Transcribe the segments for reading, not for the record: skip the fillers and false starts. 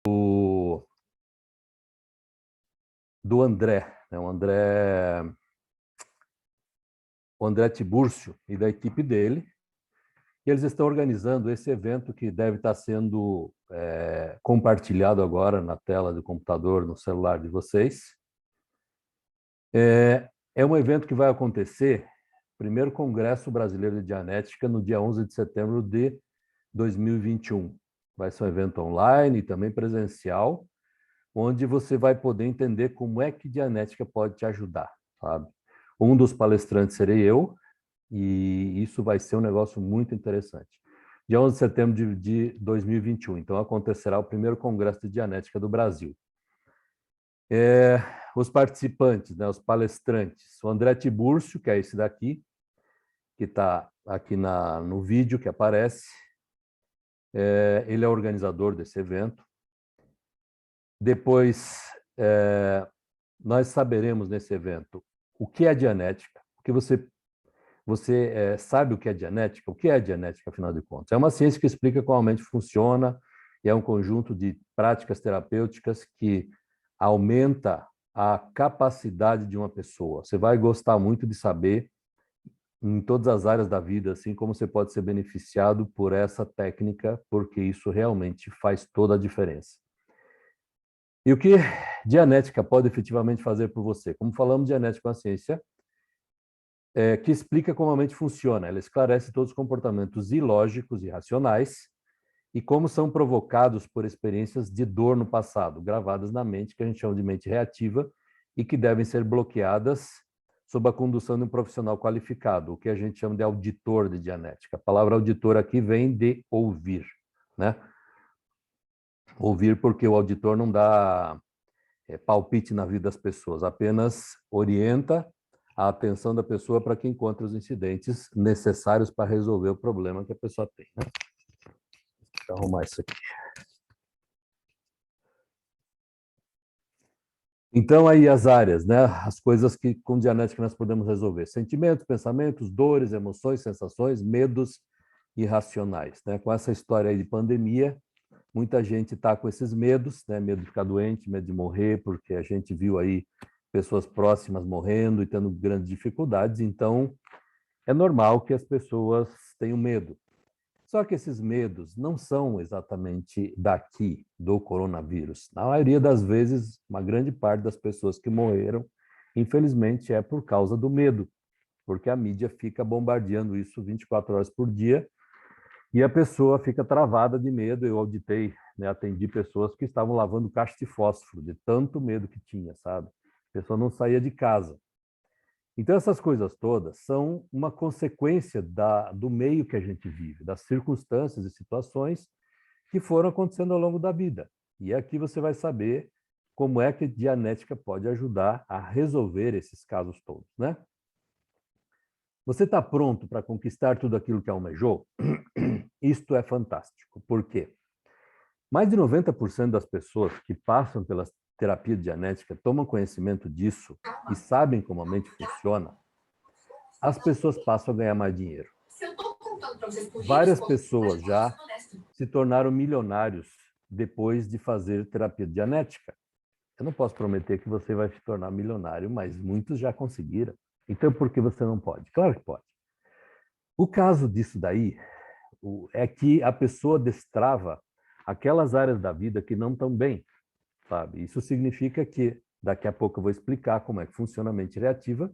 do André, né? O André Tiburcio e da equipe dele. E eles estão organizando esse evento que deve estar sendo compartilhado agora na tela do computador, no celular de vocês. É um evento que vai acontecer, primeiro Congresso Brasileiro de Dianética, no dia 11 de setembro de 2021. Vai ser um evento online e também presencial, onde você vai poder entender como é que Dianética pode te ajudar, sabe? Um dos palestrantes serei eu, e isso vai ser um negócio muito interessante. Dia 11 de setembro de 2021, então acontecerá o primeiro Congresso de Dianética do Brasil. Os participantes, né, os palestrantes, o André Tiburcio, que é esse daqui, que está aqui no vídeo que aparece, ele é o organizador desse evento. Depois, nós saberemos nesse evento o que é Dianética, porque você sabe o que é Dianética? O que é Dianética, afinal de contas? É uma ciência que explica como a mente funciona e é um conjunto de práticas terapêuticas que aumenta a capacidade de uma pessoa. Você vai gostar muito de saber, em todas as áreas da vida, assim, como você pode ser beneficiado por essa técnica, porque isso realmente faz toda a diferença. E o que Dianética pode efetivamente fazer por você? Como falamos, Dianética é uma ciência que explica como a mente funciona. Ela esclarece todos os comportamentos ilógicos e racionais e como são provocados por experiências de dor no passado, gravadas na mente, que a gente chama de mente reativa, e que devem ser bloqueadas sob a condução de um profissional qualificado, o que a gente chama de auditor de Dianética. A palavra auditor aqui vem de ouvir, né? Ouvir porque o auditor não dá palpite na vida das pessoas, apenas orienta a atenção da pessoa para que encontre os incidentes necessários para resolver o problema que a pessoa tem, né? Deixa eu arrumar isso aqui. Então, aí as áreas, né? As coisas que com Dianética nós podemos resolver. Sentimentos, pensamentos, dores, emoções, sensações, medos irracionais, né? Com essa história aí de pandemia, muita gente está com esses medos, né? Medo de ficar doente, medo de morrer, porque a gente viu aí pessoas próximas morrendo e tendo grandes dificuldades. Então, é normal que as pessoas tenham medo. Só que esses medos não são exatamente daqui, do coronavírus. Na maioria das vezes, uma grande parte das pessoas que morreram, infelizmente, é por causa do medo, porque a mídia fica bombardeando isso 24 horas por dia e a pessoa fica travada de medo. Eu auditei, né, atendi pessoas que estavam lavando caixa de fósforo, de tanto medo que tinha, sabe? A pessoa não saía de casa. Então, essas coisas todas são uma consequência do meio que a gente vive, das circunstâncias e situações que foram acontecendo ao longo da vida. E aqui você vai saber como é que a Dianética pode ajudar a resolver esses casos todos, né? Você está pronto para conquistar tudo aquilo que almejou? Isto é fantástico. Por quê? Mais de 90% das pessoas que passam pela terapia dianética tomam conhecimento disso e sabem como a mente funciona. As pessoas passam a ganhar mais dinheiro. Várias pessoas já se tornaram milionários depois de fazer terapia dianética. Eu não posso prometer que você vai se tornar milionário, mas muitos já conseguiram. Então, por que você não pode? Claro que pode. O caso disso daí é que a pessoa destrava aquelas áreas da vida que não estão bem, sabe? Isso significa que, daqui a pouco eu vou explicar como é que funciona a mente reativa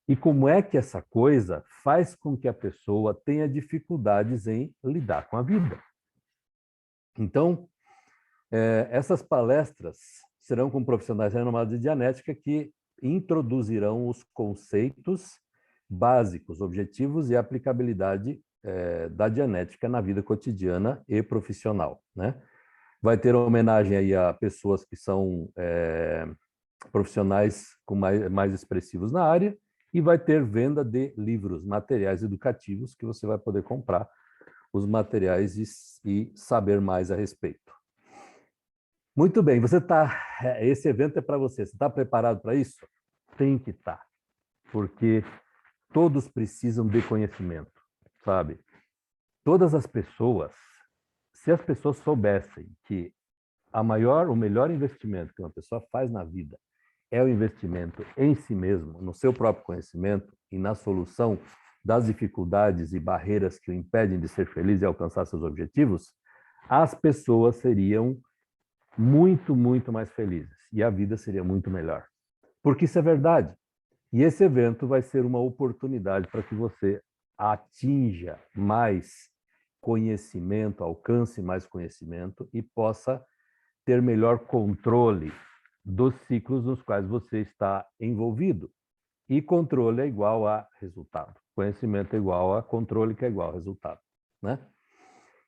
e como é que essa coisa faz com que a pessoa tenha dificuldades em lidar com a vida. Então, essas palestras serão com profissionais renomados de Dianética que introduzirão os conceitos básicos, objetivos e aplicabilidade da Dianética na vida cotidiana e profissional, né? Vai ter uma homenagem aí a pessoas que são profissionais com mais expressivos na área e vai ter venda de livros, materiais educativos que você vai poder comprar os materiais e saber mais a respeito. Muito bem, esse evento é para você. Você está preparado para isso? Tem que estar, porque todos precisam de conhecimento, sabe? Todas as pessoas, se as pessoas soubessem que o melhor investimento que uma pessoa faz na vida é o investimento em si mesmo, no seu próprio conhecimento e na solução das dificuldades e barreiras que o impedem de ser feliz e alcançar seus objetivos, as pessoas seriam muito, muito mais felizes e a vida seria muito melhor. Porque isso é verdade. E esse evento vai ser uma oportunidade para que você atinja mais conhecimento, alcance mais conhecimento e possa ter melhor controle dos ciclos nos quais você está envolvido. E controle é igual a resultado. Conhecimento é igual a controle, que é igual a resultado, né?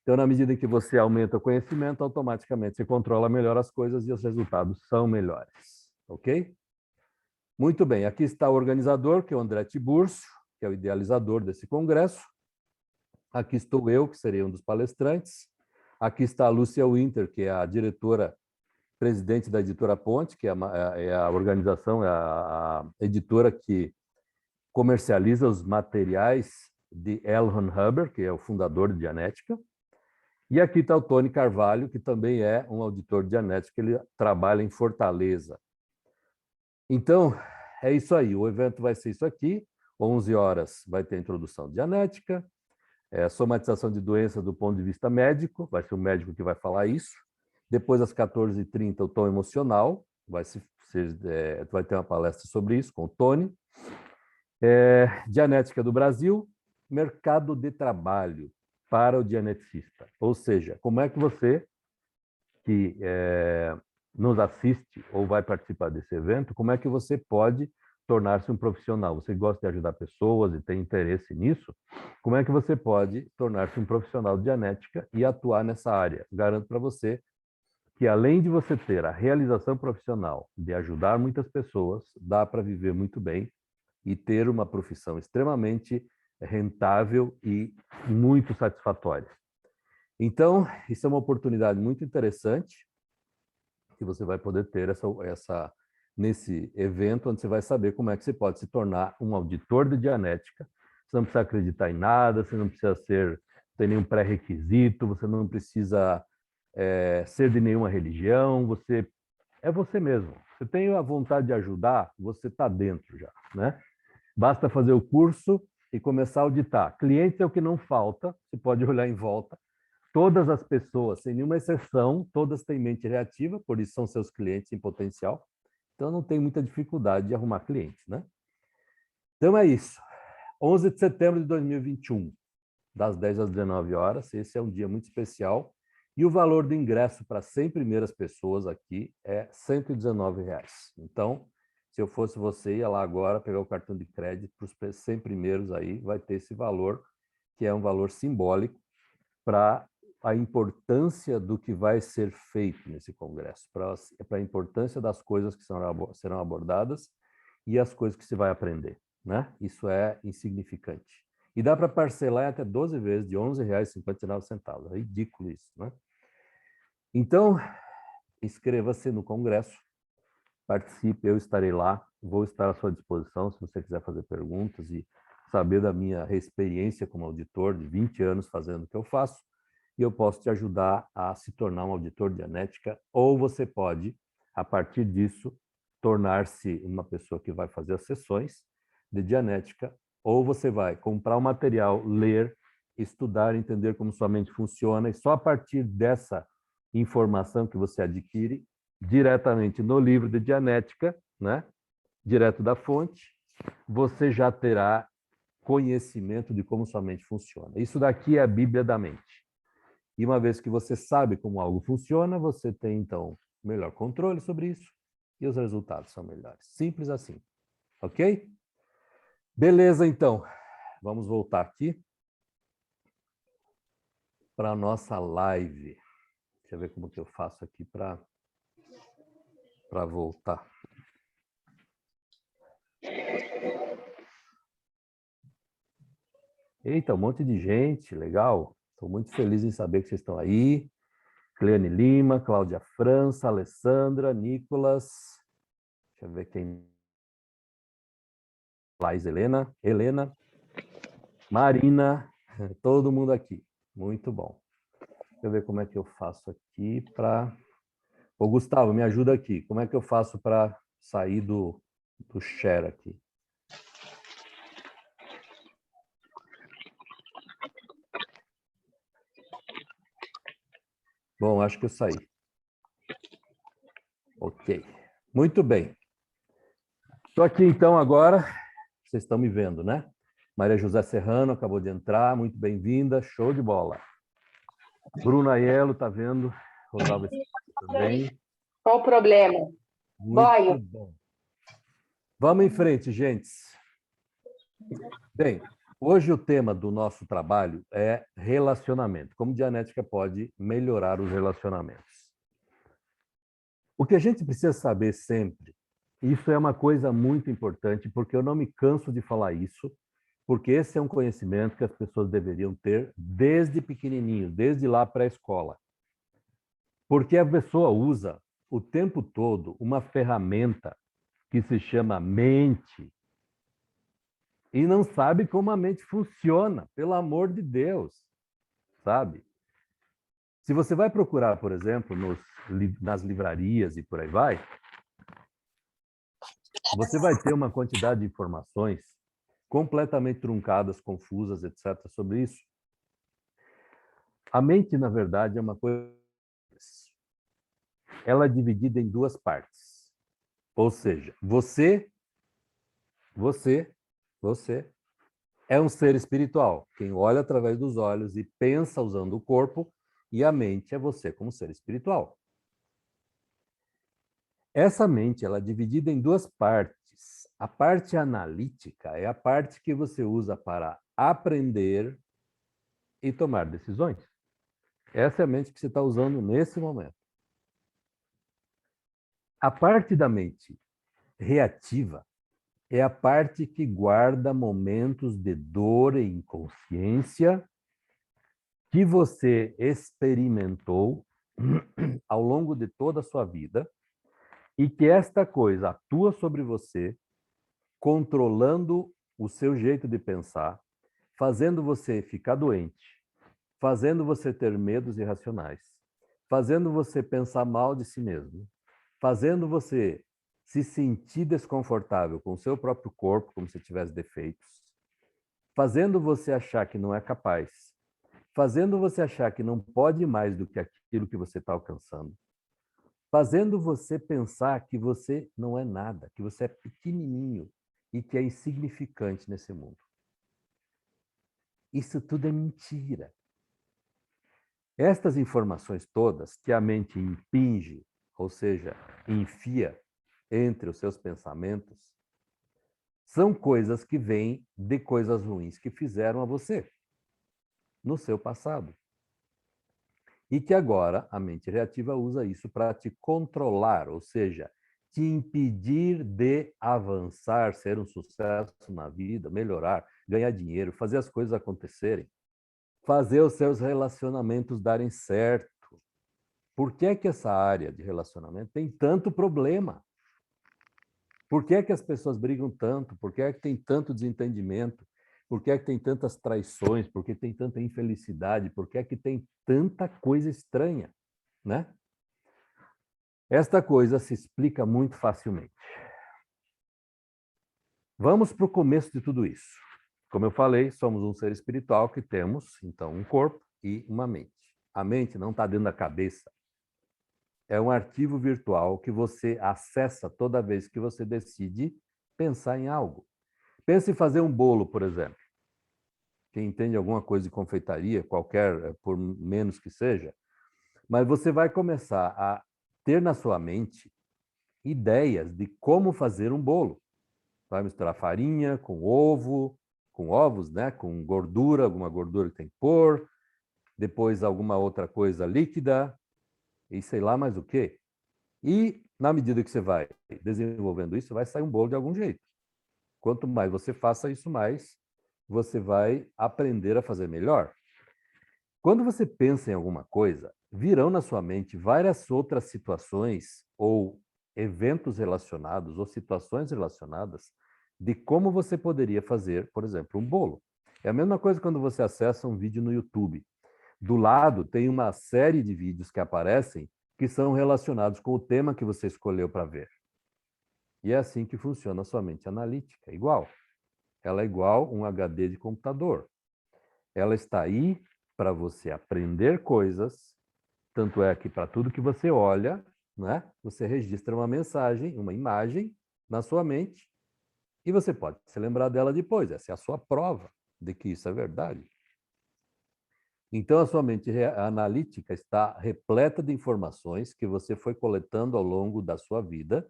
Então, na medida em que você aumenta o conhecimento, automaticamente você controla melhor as coisas e os resultados são melhores, ok? Muito bem, aqui está o organizador, que é o André Tiburcio, que é o idealizador desse congresso. Aqui estou eu, que serei um dos palestrantes. Aqui está a Lúcia Winter, que é a diretora presidente da Editora Ponte, que é a organização, é a editora que comercializa os materiais de L. Ron Hubbard, que é o fundador de Dianética. E aqui está o Tony Carvalho, que também é um auditor de Dianética, ele trabalha em Fortaleza. Então, é isso aí, o evento vai ser isso aqui, 11 horas vai ter a introdução de Dianética, somatização de doenças do ponto de vista médico, vai ser o médico que vai falar isso. Depois, às 14h30, o tom emocional, vai ter uma palestra sobre isso com o Tony. Dianética do Brasil, mercado de trabalho para o dianeticista. Ou seja, como é que você, que nos assiste ou vai participar desse evento, como é que você pode tornar-se um profissional? Você gosta de ajudar pessoas e tem interesse nisso? Como é que você pode tornar-se um profissional de dianética e atuar nessa área? Garanto para você que, além de você ter a realização profissional de ajudar muitas pessoas, dá para viver muito bem e ter uma profissão extremamente rentável e muito satisfatória. Então, isso é uma oportunidade muito interessante que você vai poder ter nesse evento, onde você vai saber como é que você pode se tornar um auditor de Dianética. Você não precisa acreditar em nada, você não precisa ter nenhum pré-requisito, você não precisa ser de nenhuma religião, você é você mesmo. Você tem a vontade de ajudar, você está dentro já, né? Basta fazer o curso e começar a auditar. Clientes é o que não falta, você pode olhar em volta. Todas as pessoas, sem nenhuma exceção, todas têm mente reativa, por isso são seus clientes em potencial. Então, não tem muita dificuldade de arrumar clientes, né? Então, é isso. 11 de setembro de 2021, das 10 às 19 horas. Esse é um dia muito especial. E o valor do ingresso para 100 primeiras pessoas aqui é R$ 119. Então, se eu fosse você, ia lá agora pegar o cartão de crédito para os 100 primeiros aí, vai ter esse valor, que é um valor simbólico para a importância do que vai ser feito nesse congresso, para a importância das coisas que serão abordadas e as coisas que se vai aprender, né? Isso é insignificante. E dá para parcelar em até 12 vezes de R$ 11,59. É ridículo isso, né? Então, inscreva-se no congresso, participe, eu estarei lá, vou estar à sua disposição se você quiser fazer perguntas e saber da minha experiência como auditor de 20 anos fazendo o que eu faço, e eu posso te ajudar a se tornar um auditor de Dianética, ou você pode, a partir disso, tornar-se uma pessoa que vai fazer as sessões de Dianética, ou você vai comprar o material, ler, estudar, entender como sua mente funciona, e só a partir dessa informação que você adquire diretamente no livro de Dianética, né? Direto da fonte, você já terá conhecimento de como sua mente funciona. Isso daqui é a Bíblia da mente. E uma vez que você sabe como algo funciona, você tem, então, melhor controle sobre isso e os resultados são melhores. Simples assim. Ok? Beleza, então. Vamos voltar aqui para a nossa live. Deixa eu ver como que eu faço aqui para voltar. Eita, um monte de gente, legal. Estou muito feliz em saber que vocês estão aí. Cleane Lima, Cláudia França, Alessandra, Nicolas. Deixa eu ver quem. Laís Helena, Marina, todo mundo aqui. Muito bom. Deixa eu ver como é que eu faço aqui para Ô, Gustavo, me ajuda aqui. Como é que eu faço para sair do share aqui? Bom, acho que eu saí. Ok. Muito bem. Estou aqui então agora. Vocês estão me vendo, né? Maria José Serrano acabou de entrar. Muito bem-vinda. Show de bola. Bruno Aiello está vendo. Rosalva também. Qual o problema? Muito bom. Vamos em frente, gente. Bem, hoje o tema do nosso trabalho é relacionamento. Como Dianética pode melhorar os relacionamentos? O que a gente precisa saber sempre, isso é uma coisa muito importante, porque eu não me canso de falar isso, porque esse é um conhecimento que as pessoas deveriam ter desde pequenininho, desde lá pré-escola. Porque a pessoa usa o tempo todo uma ferramenta que se chama mente e não sabe como a mente funciona, pelo amor de Deus, sabe? Se você vai procurar, por exemplo, nas livrarias e por aí vai, você vai ter uma quantidade de informações completamente truncadas, confusas, etc., sobre isso. A mente, na verdade, é uma coisa. Ela é dividida em duas partes. Ou seja, você é um ser espiritual. Quem olha através dos olhos e pensa usando o corpo, e a mente é você como ser espiritual. Essa mente ela é dividida em duas partes. A parte analítica é a parte que você usa para aprender e tomar decisões. Essa é a mente que você está usando nesse momento. A parte da mente reativa é a parte que guarda momentos de dor e inconsciência que você experimentou ao longo de toda a sua vida e que esta coisa atua sobre você, controlando o seu jeito de pensar, fazendo você ficar doente, fazendo você ter medos irracionais, fazendo você pensar mal de si mesmo, fazendo você se sentir desconfortável com o seu próprio corpo, como se tivesse defeitos, fazendo você achar que não é capaz, fazendo você achar que não pode mais do que aquilo que você está alcançando, fazendo você pensar que você não é nada, que você é pequenininho e que é insignificante nesse mundo. Isso tudo é mentira. Estas informações todas que a mente impinge, ou seja, enfia entre os seus pensamentos, são coisas que vêm de coisas ruins que fizeram a você no seu passado. E que agora a mente reativa usa isso para te controlar, ou seja, te impedir de avançar, ser um sucesso na vida, melhorar, ganhar dinheiro, fazer as coisas acontecerem, fazer os seus relacionamentos darem certo. Por que é que essa área de relacionamento tem tanto problema? Por que é que as pessoas brigam tanto? Por que é que tem tanto desentendimento? Por que é que tem tantas traições? Por que tem tanta infelicidade? Por que é que tem tanta coisa estranha, né? Esta coisa se explica muito facilmente. Vamos para o começo de tudo isso. Como eu falei, somos um ser espiritual que temos, então, um corpo e uma mente. A mente não está dentro da cabeça. É um arquivo virtual que você acessa toda vez que você decide pensar em algo. Pense em fazer um bolo, por exemplo. Quem entende alguma coisa de confeitaria, qualquer, por menos que seja, mas você vai começar a ter na sua mente ideias de como fazer um bolo. Vai misturar farinha com ovo, com ovos, né? Com gordura, alguma gordura que tem que pôr, depois alguma outra coisa líquida, e sei lá mais o quê. E, na medida que você vai desenvolvendo isso, vai sair um bolo de algum jeito. Quanto mais você faça isso, mais você vai aprender a fazer melhor. Quando você pensa em alguma coisa, virão na sua mente várias outras situações ou eventos relacionados ou situações relacionadas de como você poderia fazer, por exemplo, um bolo. É a mesma coisa quando você acessa um vídeo no YouTube. Do lado tem uma série de vídeos que aparecem que são relacionados com o tema que você escolheu para ver. E é assim que funciona a sua mente analítica, igual. Ela é igual um HD de computador. Ela está aí para você aprender coisas, tanto é que para tudo que você olha, né, você registra uma mensagem, uma imagem na sua mente, e você pode se lembrar dela depois. Essa é a sua prova de que isso é verdade. Então, a sua mente analítica está repleta de informações que você foi coletando ao longo da sua vida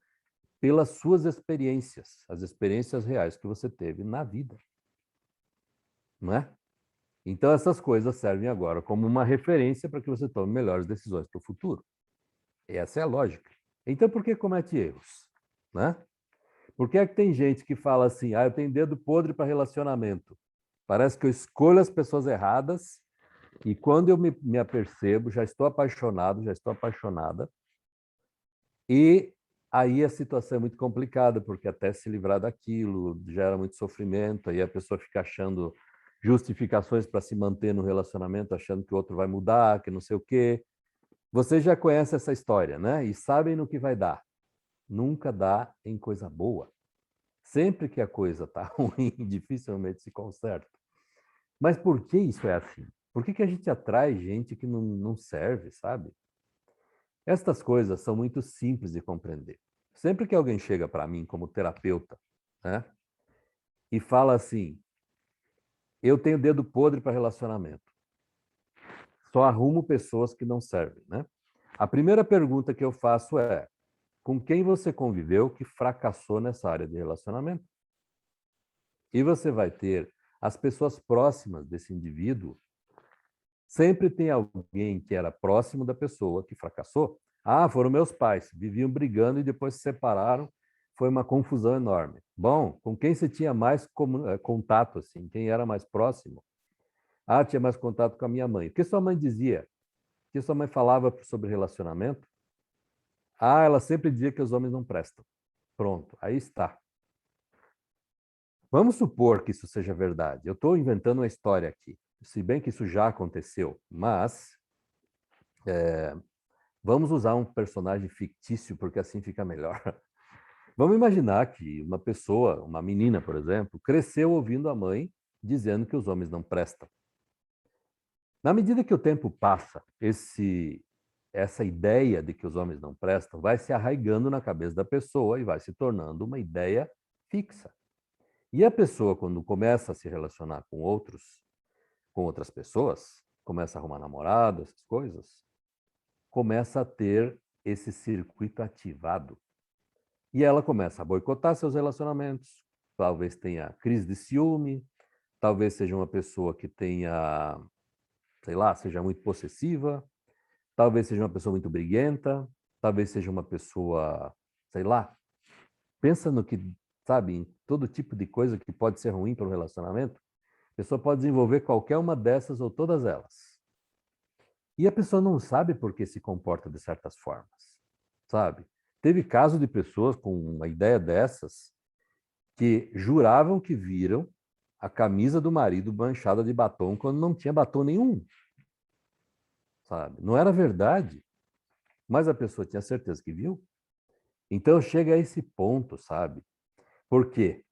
pelas suas experiências, as experiências reais que você teve na vida. Não é? Então, essas coisas servem agora como uma referência para que você tome melhores decisões para o futuro. Essa é a lógica. Então, por que comete erros? Né? Por que é que tem gente que fala assim, eu tenho dedo podre para relacionamento? Parece que eu escolho as pessoas erradas e quando eu me apercebo, já estou apaixonado, já estou apaixonada. E aí a situação é muito complicada, porque até se livrar daquilo gera muito sofrimento, aí a pessoa fica achando justificações para se manter no relacionamento, achando que o outro vai mudar, que não sei o quê. Vocês já conhecem essa história, né? E sabem no que vai dar. Nunca dá em coisa boa. Sempre que a coisa está ruim, dificilmente se conserta. Mas por que isso é assim? Por que a gente atrai gente que não serve, sabe? Estas coisas são muito simples de compreender. Sempre que alguém chega para mim como terapeuta, né, e fala assim, eu tenho dedo podre para relacionamento, só arrumo pessoas que não servem, né? A primeira pergunta que eu faço é, com quem você conviveu que fracassou nessa área de relacionamento? E você vai ter as pessoas próximas desse indivíduo. Sempre tem alguém que era próximo da pessoa que fracassou. Foram meus pais, viviam brigando e depois se separaram. Foi uma confusão enorme. Bom, com quem você tinha mais contato, assim? Quem era mais próximo? Tinha mais contato com a minha mãe. O que sua mãe dizia? O que sua mãe falava sobre relacionamento? Ela sempre dizia que os homens não prestam. Pronto, aí está. Vamos supor que isso seja verdade. Eu estou inventando uma história aqui, se bem que isso já aconteceu, mas vamos usar um personagem fictício porque assim fica melhor. Vamos imaginar que uma pessoa, uma menina, por exemplo, cresceu ouvindo a mãe dizendo que os homens não prestam. Na medida que o tempo passa, essa ideia de que os homens não prestam vai se arraigando na cabeça da pessoa e vai se tornando uma ideia fixa. E a pessoa, quando começa a se relacionar com outras pessoas, começa a arrumar namorado, essas coisas, começa a ter esse circuito ativado. E ela começa a boicotar seus relacionamentos, talvez tenha crise de ciúme, talvez seja uma pessoa que tenha, sei lá, seja muito possessiva, talvez seja uma pessoa muito briguenta, talvez seja uma pessoa, sei lá, pensa no que, sabe, em todo tipo de coisa que pode ser ruim para o relacionamento, a pessoa pode desenvolver qualquer uma dessas ou todas elas. E a pessoa não sabe por que se comporta de certas formas, sabe? Teve caso de pessoas com uma ideia dessas que juravam que viram a camisa do marido manchada de batom quando não tinha batom nenhum, sabe? Não era verdade, mas a pessoa tinha certeza que viu. Então chega a esse ponto, sabe? Por quê?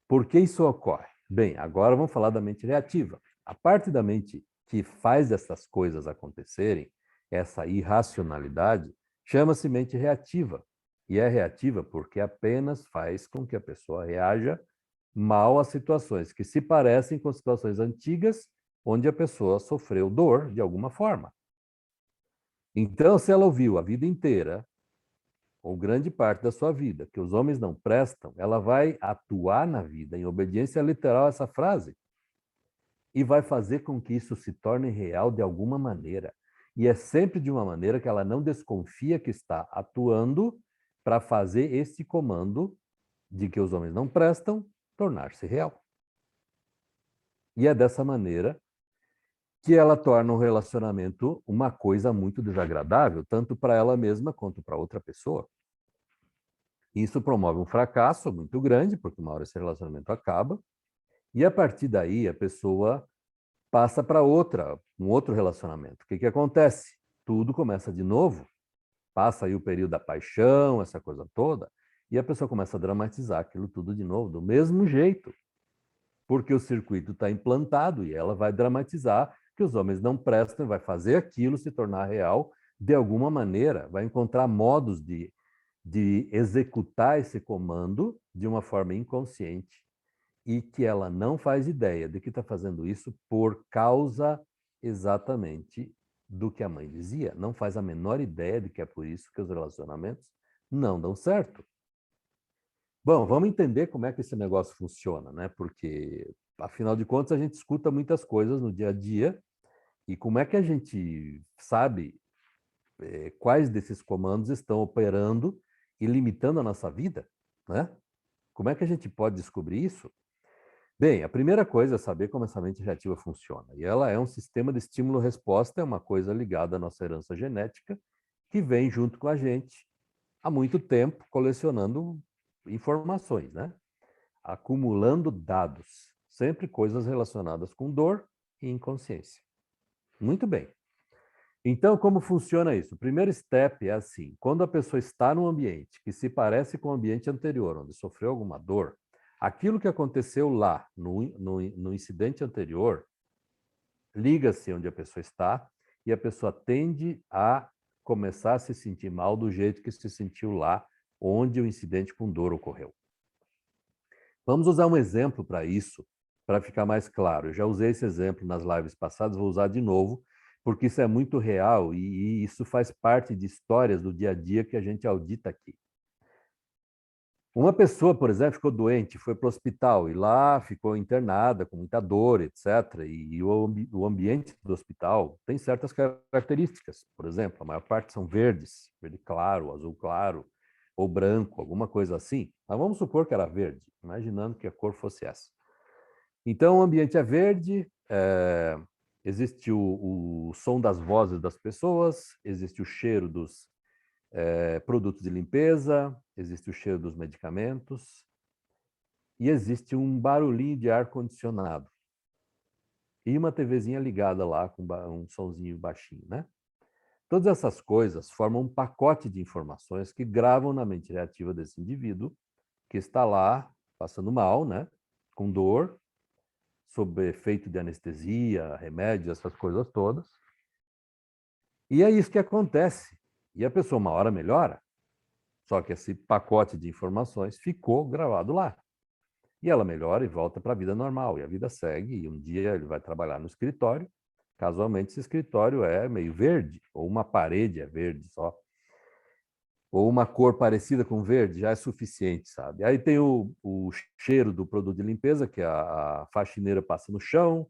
Por que isso ocorre? Bem, agora vamos falar da mente reativa. A parte da mente que faz essas coisas acontecerem, essa irracionalidade, chama-se mente reativa. E é reativa porque apenas faz com que a pessoa reaja mal a situações que se parecem com situações antigas, onde a pessoa sofreu dor de alguma forma. Então, se ela ouviu a vida inteira, ou grande parte da sua vida, que os homens não prestam, ela vai atuar na vida em obediência literal a essa frase e vai fazer com que isso se torne real de alguma maneira. E é sempre de uma maneira que ela não desconfia que está atuando para fazer esse comando de que os homens não prestam tornar-se real. E é dessa maneira que ela torna o relacionamento uma coisa muito desagradável, tanto para ela mesma quanto para outra pessoa. Isso promove um fracasso muito grande, porque uma hora esse relacionamento acaba, e a partir daí a pessoa passa para um outro relacionamento. O que acontece? Tudo começa de novo, passa aí o período da paixão, essa coisa toda, e a pessoa começa a dramatizar aquilo tudo de novo, do mesmo jeito, porque o circuito está implantado e ela vai dramatizar que os homens não prestam, vai fazer aquilo se tornar real de alguma maneira, vai encontrar modos de executar esse comando de uma forma inconsciente e que ela não faz ideia de que está fazendo isso por causa exatamente do que a mãe dizia. Não faz a menor ideia de que é por isso que os relacionamentos não dão certo. Bom, vamos entender como é que esse negócio funciona, né? Porque, afinal de contas, a gente escuta muitas coisas no dia a dia e como é que a gente sabe quais desses comandos estão operando e limitando a nossa vida, né? Como é que a gente pode descobrir isso? Bem, a primeira coisa é saber como essa mente reativa funciona. E ela é um sistema de estímulo-resposta, é uma coisa ligada à nossa herança genética, que vem junto com a gente há muito tempo, colecionando informações, né? Acumulando dados, sempre coisas relacionadas com dor e inconsciência. Muito bem. Então, como funciona isso? O primeiro step é assim: quando a pessoa está num ambiente que se parece com o ambiente anterior, onde sofreu alguma dor, aquilo que aconteceu lá, no incidente anterior, liga-se onde a pessoa está e a pessoa tende a começar a se sentir mal do jeito que se sentiu lá, onde o incidente com dor ocorreu. Vamos usar um exemplo para isso, para ficar mais claro. Eu já usei esse exemplo nas lives passadas, vou usar de novo, porque isso é muito real e isso faz parte de histórias do dia a dia que a gente audita aqui. Uma pessoa, por exemplo, ficou doente, foi para o hospital e lá ficou internada com muita dor, etc. E o ambiente do hospital tem certas características. Por exemplo, a maior parte são verdes, verde claro, azul claro, ou branco, alguma coisa assim. Mas vamos supor que era verde, imaginando que a cor fosse essa. Então, o ambiente é verde, existe o som das vozes das pessoas, existe o cheiro dos produtos de limpeza, existe o cheiro dos medicamentos e existe um barulhinho de ar-condicionado. E uma TVzinha ligada lá com um sonzinho baixinho, né? Todas essas coisas formam um pacote de informações que gravam na mente reativa desse indivíduo que está lá passando mal, né? Com dor, sob efeito de anestesia, remédios, essas coisas todas. E é isso que acontece. E a pessoa uma hora melhora, só que esse pacote de informações ficou gravado lá. E ela melhora e volta para a vida normal. E a vida segue, e um dia ele vai trabalhar no escritório. Casualmente, esse escritório é meio verde, ou uma parede é verde só. Ou uma cor parecida com verde já é suficiente, sabe? Aí tem o cheiro do produto de limpeza, que a faxineira passa no chão.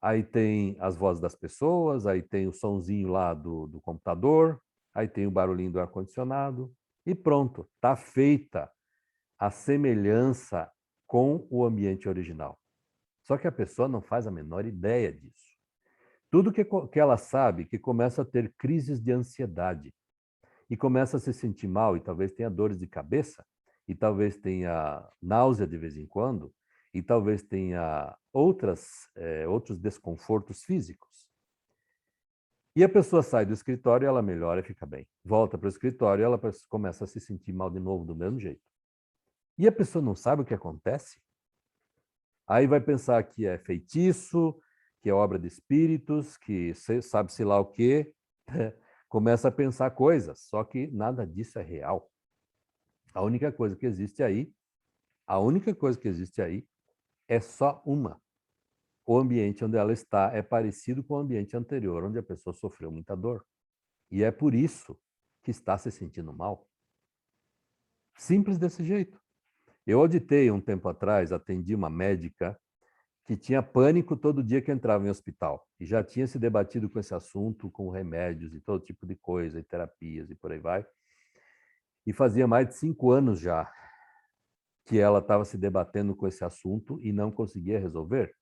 Aí tem as vozes das pessoas, aí tem o sonzinho lá do computador, aí tem o barulhinho do ar-condicionado. E pronto, está feita a semelhança com o ambiente original. Só que a pessoa não faz a menor ideia disso. Tudo que ela sabe que começa a ter crises de ansiedade e começa a se sentir mal e talvez tenha dores de cabeça e talvez tenha náusea de vez em quando e talvez tenha outros desconfortos físicos. E a pessoa sai do escritório, ela melhora e fica bem. Volta para o escritório, ela começa a se sentir mal de novo do mesmo jeito. E a pessoa não sabe o que acontece? Aí vai pensar que é feitiço, que é obra de espíritos, que sabe-se lá o quê. Começa a pensar coisas, só que nada disso é real. A única coisa que existe aí, a única coisa que existe aí é só uma. O ambiente onde ela está é parecido com o ambiente anterior, onde a pessoa sofreu muita dor. E é por isso que está se sentindo mal. Simples desse jeito. Eu auditei um tempo atrás, atendi uma médica que tinha pânico todo dia que entrava em hospital e já tinha se debatido com esse assunto, com remédios e todo tipo de coisa, e terapias e por aí vai. E fazia mais de 5 anos já que ela estava se debatendo com esse assunto e não conseguia resolver.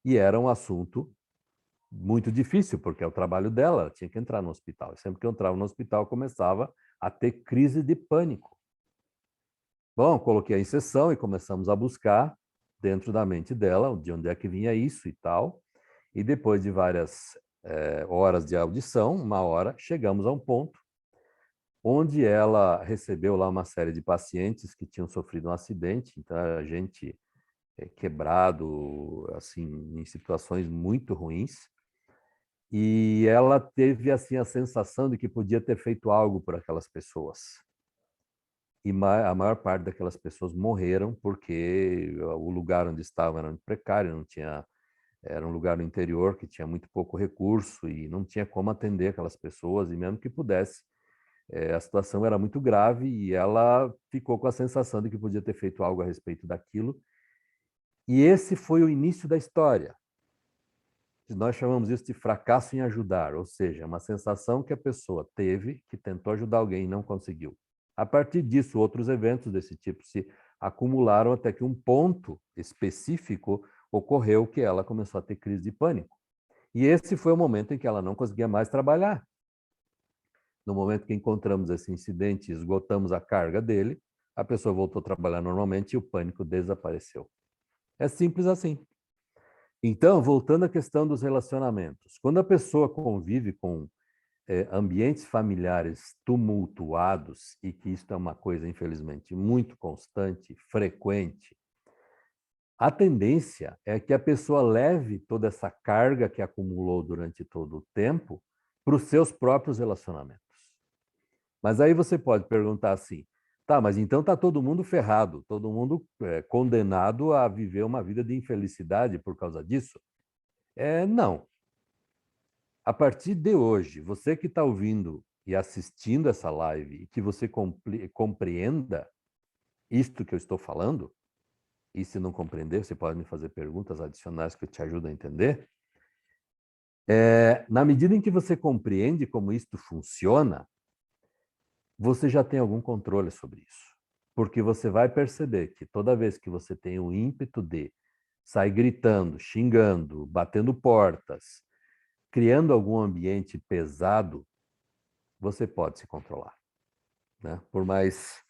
E era um assunto muito difícil, porque é o trabalho dela, ela tinha que entrar no hospital. E sempre que eu entrava no hospital, começava a ter crise de pânico. Bom, coloquei a em sessão e começamos a buscar dentro da mente dela de onde é que vinha isso e tal. E depois de várias horas de audição, uma hora, chegamos a um ponto onde ela recebeu lá uma série de pacientes que tinham sofrido um acidente, então a gente quebrado, assim, em situações muito ruins, e ela teve assim a sensação de que podia ter feito algo por aquelas pessoas. E a maior parte daquelas pessoas morreram porque o lugar onde estavam era muito precário, não tinha, era um lugar no interior que tinha muito pouco recurso e não tinha como atender aquelas pessoas, e mesmo que pudesse, a situação era muito grave e ela ficou com a sensação de que podia ter feito algo a respeito daquilo. E esse foi o início da história. Nós chamamos isso de fracasso em ajudar, ou seja, uma sensação que a pessoa teve, que tentou ajudar alguém e não conseguiu. A partir disso, outros eventos desse tipo se acumularam até que um ponto específico ocorreu que ela começou a ter crise de pânico. E esse foi o momento em que ela não conseguia mais trabalhar. No momento que encontramos esse incidente e esgotamos a carga dele, a pessoa voltou a trabalhar normalmente e o pânico desapareceu. É simples assim. Então, voltando à questão dos relacionamentos, quando a pessoa convive com ambientes familiares tumultuados, e que isso é uma coisa, infelizmente, muito constante, frequente, a tendência é que a pessoa leve toda essa carga que acumulou durante todo o tempo para os seus próprios relacionamentos. Mas aí você pode perguntar assim, tá, mas então está todo mundo ferrado, todo mundo condenado a viver uma vida de infelicidade por causa disso? Não. A partir de hoje, você que está ouvindo e assistindo essa live, e que você compreenda isto que eu estou falando, e se não compreender, você pode me fazer perguntas adicionais que eu te ajudo a entender. Na medida em que você compreende como isto funciona, você já tem algum controle sobre isso. Porque você vai perceber que toda vez que você tem o ímpeto de sair gritando, xingando, batendo portas, criando algum ambiente pesado, você pode se controlar, né? Por mais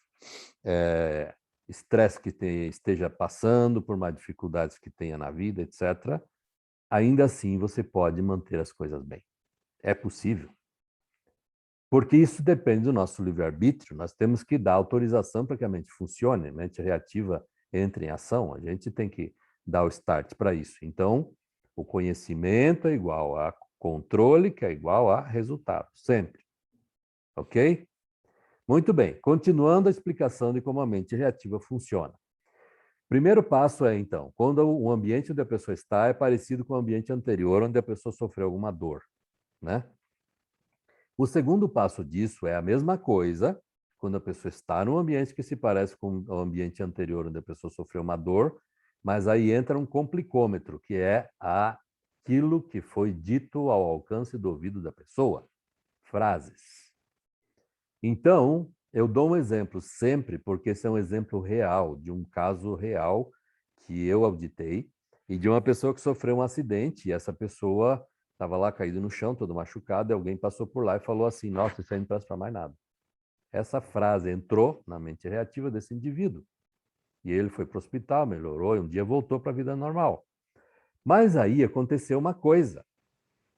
estresse que esteja passando, por mais dificuldades que tenha na vida, etc., ainda assim você pode manter as coisas bem. É possível. Porque isso depende do nosso livre-arbítrio, nós temos que dar autorização para que a mente funcione, a mente reativa entre em ação, a gente tem que dar o start para isso. Então, o conhecimento é igual a controle, que é igual a resultado, sempre. Ok? Muito bem, continuando a explicação de como a mente reativa funciona. Primeiro passo é, então, quando o ambiente onde a pessoa está é parecido com o ambiente anterior, onde a pessoa sofreu alguma dor, né? O segundo passo disso é a mesma coisa quando a pessoa está num ambiente que se parece com o ambiente anterior, onde a pessoa sofreu uma dor, mas aí entra um complicômetro, que é aquilo que foi dito ao alcance do ouvido da pessoa, frases. Então, eu dou um exemplo sempre, porque esse é um exemplo real, de um caso real que eu auditei, e de uma pessoa que sofreu um acidente, e essa pessoa estava lá caído no chão, todo machucado, e alguém passou por lá e falou assim, nossa, isso aí não presta para mais nada. Essa frase entrou na mente reativa desse indivíduo. E ele foi para o hospital, melhorou, e um dia voltou para a vida normal. Mas aí aconteceu uma coisa.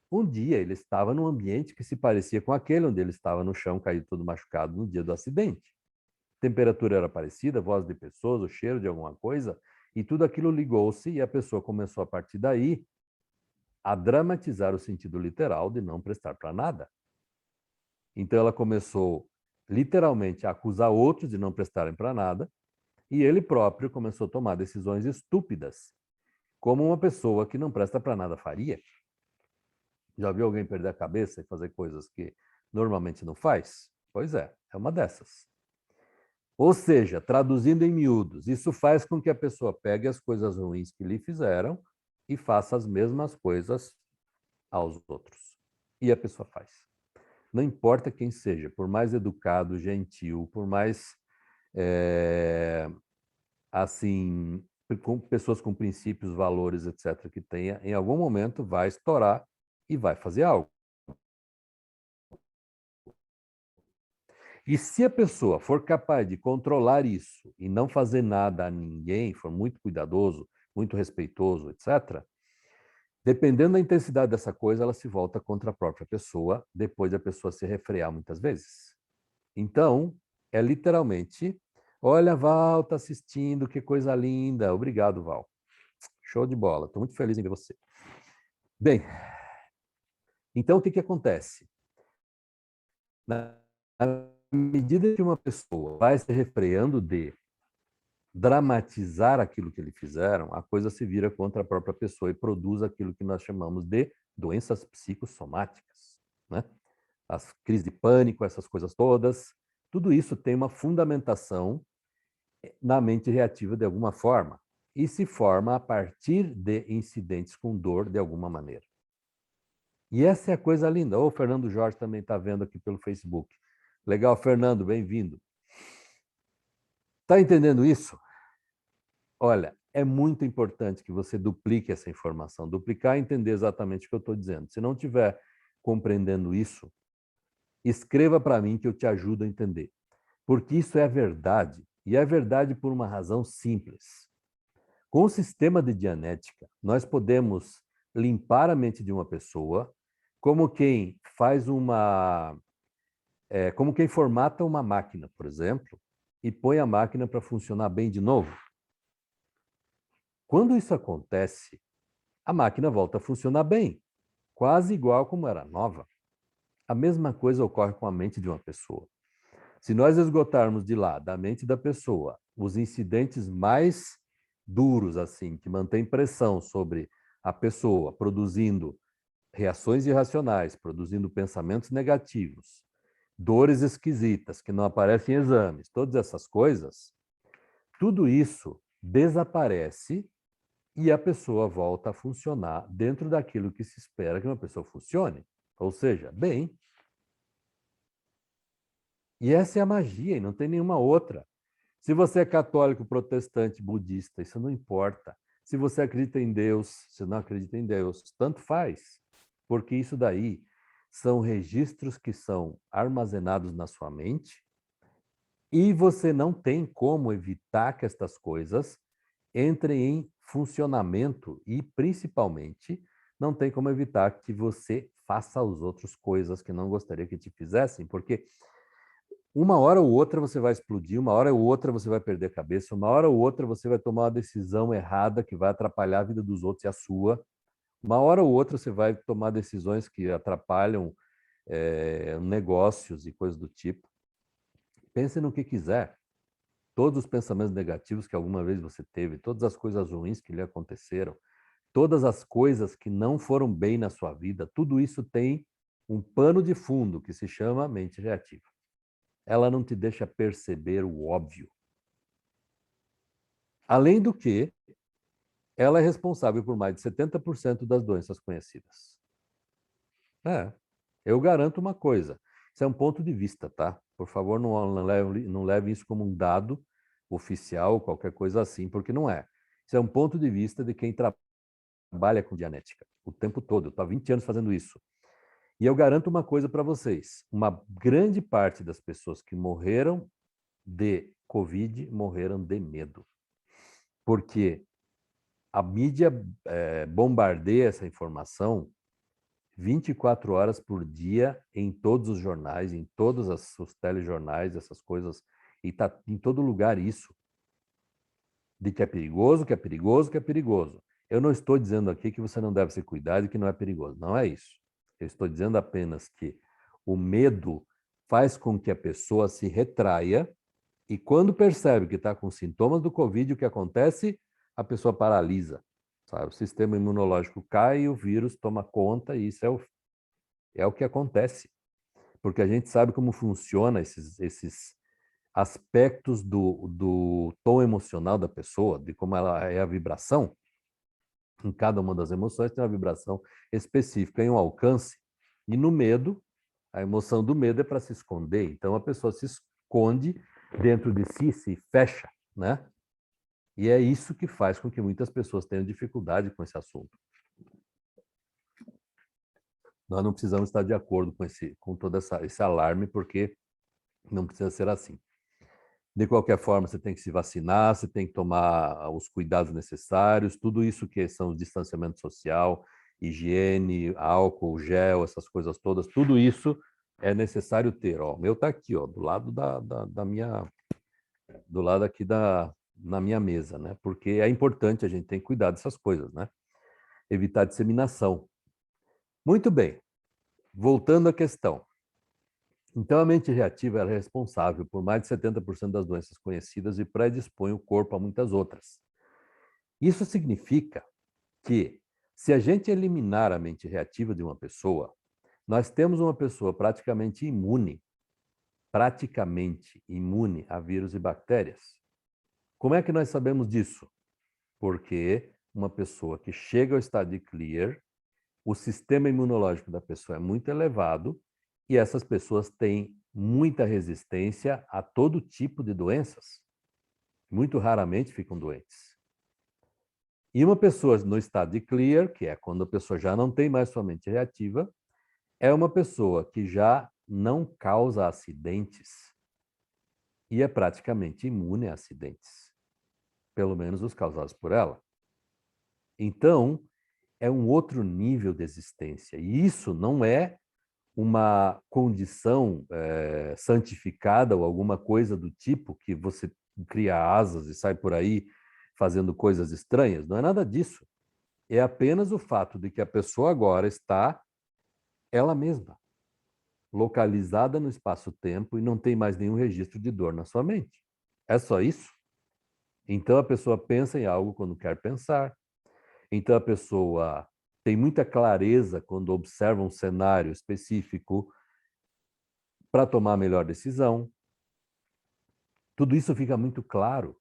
Um dia ele estava num ambiente que se parecia com aquele onde ele estava no chão, caído todo machucado no dia do acidente. A temperatura era parecida, voz de pessoas, o cheiro de alguma coisa, e tudo aquilo ligou-se e a pessoa começou a partir daí a dramatizar o sentido literal de não prestar para nada. Então ela começou literalmente a acusar outros de não prestarem para nada, e ele próprio começou a tomar decisões estúpidas, como uma pessoa que não presta para nada faria. Já viu alguém perder a cabeça e fazer coisas que normalmente não faz? Pois é uma dessas. Ou seja, traduzindo em miúdos, isso faz com que a pessoa pegue as coisas ruins que lhe fizeram e faça as mesmas coisas aos outros. E a pessoa faz. Não importa quem seja, por mais educado, gentil, por mais assim, com pessoas com princípios, valores, etc., que tenha, em algum momento vai estourar e vai fazer algo. E se a pessoa for capaz de controlar isso e não fazer nada a ninguém, for muito cuidadoso, muito respeitoso, etc., dependendo da intensidade dessa coisa, ela se volta contra a própria pessoa, depois da pessoa se refrear muitas vezes. Então, é literalmente, olha, Val está assistindo, que coisa linda. Obrigado, Val. Show de bola. Estou muito feliz em ver você. Bem, então o que que acontece? Na medida que uma pessoa vai se refreando de dramatizar aquilo que eles fizeram, a coisa se vira contra a própria pessoa e produz aquilo que nós chamamos de doenças psicossomáticas, né? As crises de pânico, essas coisas todas, tudo isso tem uma fundamentação na mente reativa de alguma forma e se forma a partir de incidentes com dor de alguma maneira. E essa é a coisa linda. O Fernando Jorge também está vendo aqui pelo Facebook. Legal, Fernando, bem-vindo. Está entendendo isso? Olha, é muito importante que você duplique essa informação. Duplicar é entender exatamente o que eu estou dizendo. Se não estiver compreendendo isso, escreva para mim que eu te ajudo a entender. Porque isso é verdade. E é verdade por uma razão simples. Com o sistema de Dianética, nós podemos limpar a mente de uma pessoa como quem faz como quem formata uma máquina, por exemplo, e põe a máquina para funcionar bem de novo. Quando isso acontece, a máquina volta a funcionar bem, quase igual como era nova. A mesma coisa ocorre com a mente de uma pessoa. Se nós esgotarmos de lá, da mente da pessoa, os incidentes mais duros, assim, que mantêm pressão sobre a pessoa, produzindo reações irracionais, produzindo pensamentos negativos, dores esquisitas que não aparecem em exames, todas essas coisas, tudo isso desaparece e a pessoa volta a funcionar dentro daquilo que se espera que uma pessoa funcione, ou seja, bem. E essa é a magia, e não tem nenhuma outra. Se você é católico, protestante, budista, isso não importa. Se você acredita em Deus, se não acredita em Deus, tanto faz. Porque isso daí são registros que são armazenados na sua mente e você não tem como evitar que estas coisas entrem em funcionamento e, principalmente, não tem como evitar que você faça aos outros coisas que não gostaria que te fizessem, porque uma hora ou outra você vai explodir, uma hora ou outra você vai perder a cabeça, uma hora ou outra você vai tomar uma decisão errada que vai atrapalhar a vida dos outros e a sua. Uma hora ou outra você vai tomar decisões que atrapalham negócios e coisas do tipo. Pense no que quiser. Todos os pensamentos negativos que alguma vez você teve, todas as coisas ruins que lhe aconteceram, todas as coisas que não foram bem na sua vida, tudo isso tem um pano de fundo que se chama mente reativa. Ela não te deixa perceber o óbvio. Além do que, ela é responsável por mais de 70% das doenças conhecidas. Eu garanto uma coisa, isso é um ponto de vista, tá? Por favor, não leve isso como um dado oficial, qualquer coisa assim, porque não é. Isso é um ponto de vista de quem trabalha com Dianética o tempo todo. Eu estou há 20 anos fazendo isso. E eu garanto uma coisa para vocês: uma grande parte das pessoas que morreram de Covid morreram de medo. Porque a mídia bombardeia essa informação 24 horas por dia em todos os jornais, em todos os telejornais, essas coisas, e está em todo lugar isso, de que é perigoso, que é perigoso, que é perigoso. Eu não estou dizendo aqui que você não deve se cuidar e que não é perigoso, não é isso. Eu estou dizendo apenas que o medo faz com que a pessoa se retraia e quando percebe que está com sintomas do Covid, o que acontece? A pessoa paralisa, sabe? O sistema imunológico cai e o vírus toma conta e isso é o que acontece. Porque a gente sabe como funciona esses aspectos do tom emocional da pessoa, de como ela é a vibração. Em cada uma das emoções tem uma vibração específica em um alcance. E no medo, a emoção do medo é para se esconder. Então a pessoa se esconde dentro de si, se fecha, né? E é isso que faz com que muitas pessoas tenham dificuldade com esse assunto. Nós não precisamos estar de acordo com todo esse alarme, porque não precisa ser assim. De qualquer forma, você tem que se vacinar, você tem que tomar os cuidados necessários, tudo isso que são o distanciamento social, higiene, álcool, gel, essas coisas todas, tudo isso é necessário ter. Ó, o meu está aqui, ó, do lado da minha, do lado aqui na minha mesa, né? Porque é importante, a gente tem que cuidar dessas coisas, né? Evitar disseminação. Muito bem, voltando à questão. Então, a mente reativa é responsável por mais de 70% das doenças conhecidas e predispõe o corpo a muitas outras. Isso significa que, se a gente eliminar a mente reativa de uma pessoa, nós temos uma pessoa praticamente imune a vírus e bactérias. Como é que nós sabemos disso? Porque uma pessoa que chega ao estado de clear, o sistema imunológico da pessoa é muito elevado e essas pessoas têm muita resistência a todo tipo de doenças. Muito raramente ficam doentes. E uma pessoa no estado de clear, que é quando a pessoa já não tem mais sua mente reativa, é uma pessoa que já não causa acidentes e é praticamente imune a acidentes, pelo menos os causados por ela. Então, é um outro nível de existência. E isso não é uma condição santificada ou alguma coisa do tipo que você cria asas e sai por aí fazendo coisas estranhas. Não é nada disso. É apenas o fato de que a pessoa agora está ela mesma, localizada no espaço-tempo e não tem mais nenhum registro de dor na sua mente. É só isso? Então a pessoa pensa em algo quando quer pensar. Então a pessoa tem muita clareza quando observa um cenário específico para tomar a melhor decisão. Tudo isso fica muito claro.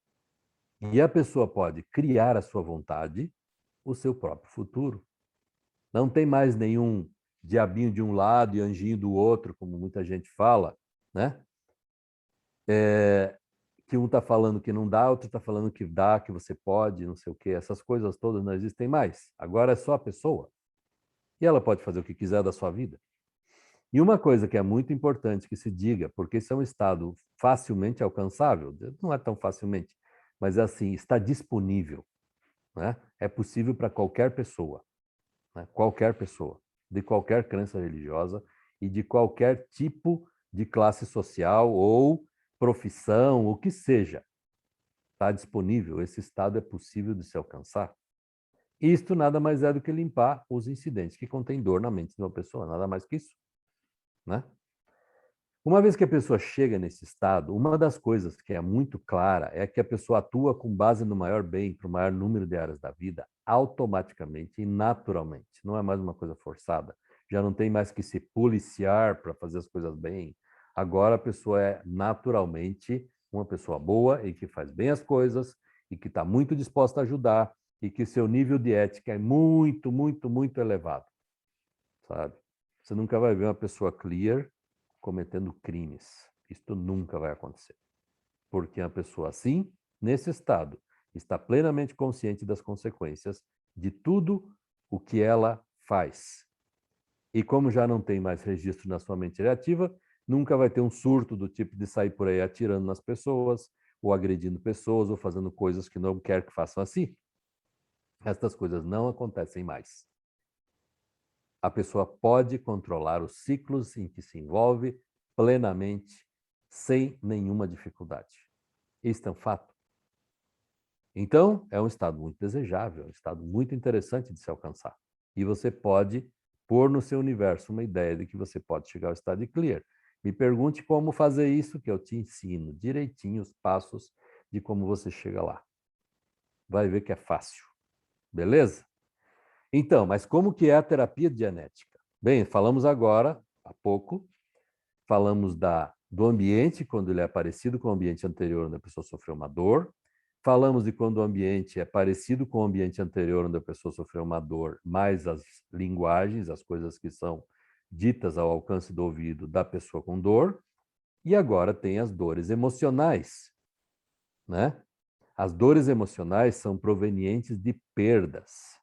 E a pessoa pode criar à sua vontade o seu próprio futuro. Não tem mais nenhum diabinho de um lado e anjinho do outro, como muita gente fala, né? Que um está falando que não dá, outro está falando que dá, que você pode, não sei o quê. Essas coisas todas não existem mais. Agora é só a pessoa. E ela pode fazer o que quiser da sua vida. E uma coisa que é muito importante que se diga, porque isso é um estado facilmente alcançável, não é tão facilmente, mas é assim, está disponível, né? É possível para qualquer pessoa, né? Qualquer pessoa, de qualquer crença religiosa e de qualquer tipo de classe social ou profissão, o que seja. Está disponível, esse estado é possível de se alcançar. Isto nada mais é do que limpar os incidentes que contêm dor na mente de uma pessoa, nada mais que isso, né? Uma vez que a pessoa chega nesse estado, uma das coisas que é muito clara é que a pessoa atua com base no maior bem para o maior número de áreas da vida, automaticamente e naturalmente. Não é mais uma coisa forçada. Já não tem mais que se policiar para fazer as coisas bem. Agora a pessoa é naturalmente uma pessoa boa e que faz bem as coisas e que está muito disposta a ajudar e que seu nível de ética é muito, muito, muito elevado, sabe? Você nunca vai ver uma pessoa clear cometendo crimes. Isto nunca vai acontecer. Porque a pessoa assim, nesse estado, está plenamente consciente das consequências de tudo o que ela faz. E como já não tem mais registro na sua mente reativa, nunca vai ter um surto do tipo de sair por aí atirando nas pessoas, ou agredindo pessoas, ou fazendo coisas que não quer que façam assim. Estas coisas não acontecem mais. A pessoa pode controlar os ciclos em que se envolve plenamente, sem nenhuma dificuldade. Isso é um fato. Então, é um estado muito desejável, um estado muito interessante de se alcançar. E você pode pôr no seu universo uma ideia de que você pode chegar ao estado de clear. Me pergunte como fazer isso, que eu te ensino direitinho os passos de como você chega lá. Vai ver que é fácil. Beleza? Então, mas como que é a terapia dianética? Bem, falamos agora, há pouco, falamos do ambiente, quando ele é parecido com o ambiente anterior, onde a pessoa sofreu uma dor. Falamos de quando o ambiente é parecido com o ambiente anterior, onde a pessoa sofreu uma dor, mais as linguagens, as coisas que são ditas ao alcance do ouvido da pessoa com dor. E agora tem as dores emocionais, né? As dores emocionais são provenientes de perdas,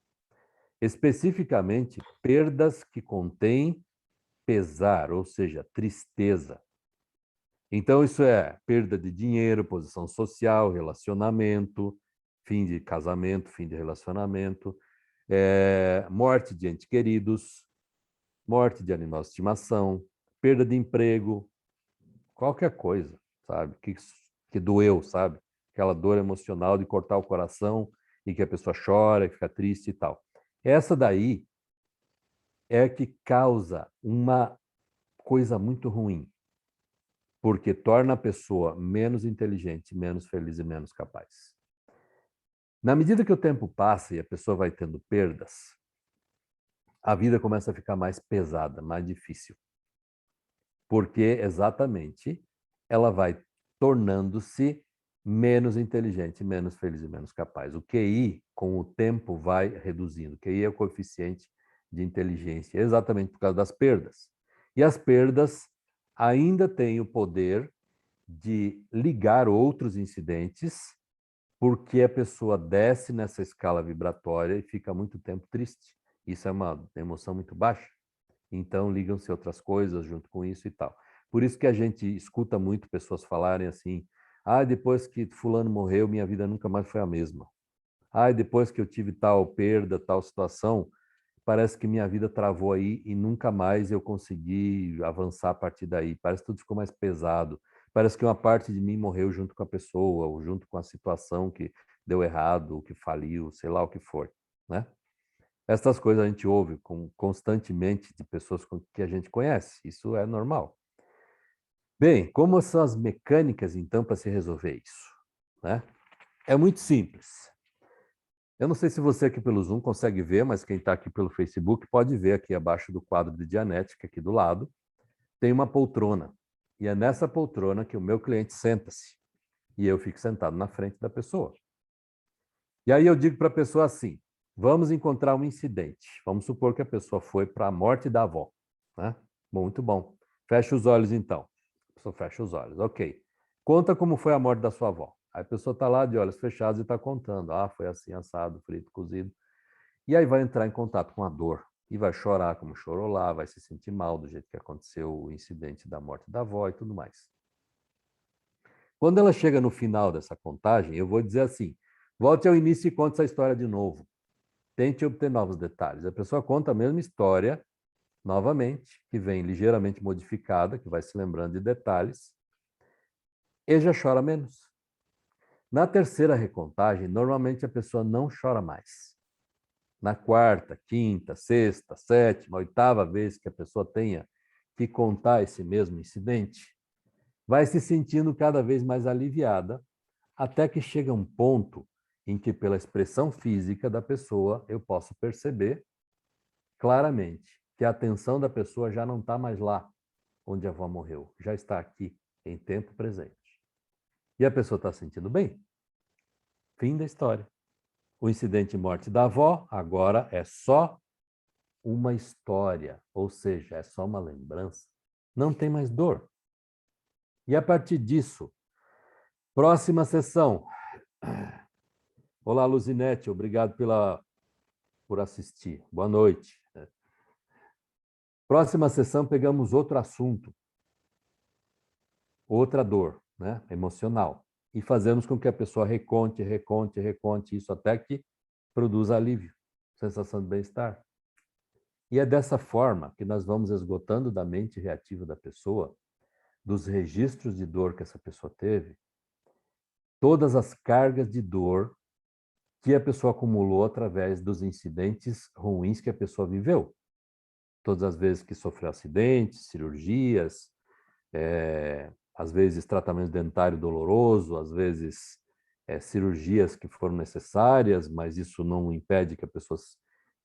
especificamente perdas que contêm pesar, ou seja, tristeza. Então, isso é perda de dinheiro, posição social, relacionamento, fim de casamento, fim de relacionamento, morte de entes queridos, morte de animal de estimação, perda de emprego, qualquer coisa, sabe? Que doeu, sabe? Aquela dor emocional de cortar o coração e que a pessoa chora, fica triste e tal. Essa daí é que causa uma coisa muito ruim, porque torna a pessoa menos inteligente, menos feliz e menos capaz. Na medida que o tempo passa e a pessoa vai tendo perdas, a vida começa a ficar mais pesada, mais difícil. Porque exatamente ela vai tornando-se menos inteligente, menos feliz e menos capaz. O QI, com o tempo, vai reduzindo. O QI é o coeficiente de inteligência, exatamente por causa das perdas. E as perdas ainda têm o poder de ligar outros incidentes, porque a pessoa desce nessa escala vibratória e fica muito tempo triste. Isso é uma emoção muito baixa. Então, ligam-se outras coisas junto com isso e tal. Por isso que a gente escuta muito pessoas falarem assim: ah, depois que fulano morreu, minha vida nunca mais foi a mesma. Ah, depois que eu tive tal perda, tal situação, parece que minha vida travou aí e nunca mais eu consegui avançar a partir daí. Parece que tudo ficou mais pesado. Parece que uma parte de mim morreu junto com a pessoa, ou junto com a situação que deu errado, que faliu, sei lá o que for, né? Essas coisas a gente ouve constantemente de pessoas que a gente conhece. Isso é normal. Bem, como são as mecânicas, então, para se resolver isso? Né? É muito simples. Eu não sei se você aqui pelo Zoom consegue ver, mas quem está aqui pelo Facebook pode ver aqui abaixo do quadro de Dianética, aqui do lado, tem uma poltrona. E é nessa poltrona que o meu cliente senta-se. E eu fico sentado na frente da pessoa. E aí eu digo para a pessoa assim: vamos encontrar um incidente. Vamos supor que a pessoa foi para a morte da avó. Né? Muito bom. Fecha os olhos então. A pessoa fecha os olhos. Ok. Conta como foi a morte da sua avó. Aí a pessoa está lá de olhos fechados e está contando. Ah, foi assim, assado, frito, cozido. E aí vai entrar em contato com a dor. E vai chorar como chorou lá, vai se sentir mal do jeito que aconteceu o incidente da morte da avó e tudo mais. Quando ela chega no final dessa contagem, eu vou dizer assim: volte ao início e conte essa história de novo. Tente obter novos detalhes. A pessoa conta a mesma história novamente, que vem ligeiramente modificada, que vai se lembrando de detalhes, e já chora menos. Na terceira recontagem, normalmente a pessoa não chora mais. Na quarta, quinta, sexta, sétima, oitava vez que a pessoa tenha que contar esse mesmo incidente, vai se sentindo cada vez mais aliviada, até que chega um ponto em que, pela expressão física da pessoa, eu posso perceber claramente que a atenção da pessoa já não está mais lá onde a avó morreu, já está aqui, em tempo presente. E a pessoa está se sentindo bem. Fim da história. O incidente de morte da avó agora é só uma história, ou seja, é só uma lembrança. Não tem mais dor. E a partir disso, próxima sessão. Olá, Luzinete, obrigado por assistir. Boa noite. Próxima sessão, pegamos outro assunto, outra dor, né, emocional, e fazemos com que a pessoa reconte isso até que produza alívio, sensação de bem-estar. E é dessa forma que nós vamos esgotando da mente reativa da pessoa, dos registros de dor que essa pessoa teve, todas as cargas de dor que a pessoa acumulou através dos incidentes ruins que a pessoa viveu. Todas as vezes que sofreu acidentes, cirurgias, às vezes tratamento dentário doloroso, às vezes cirurgias que foram necessárias, mas isso não impede que a pessoa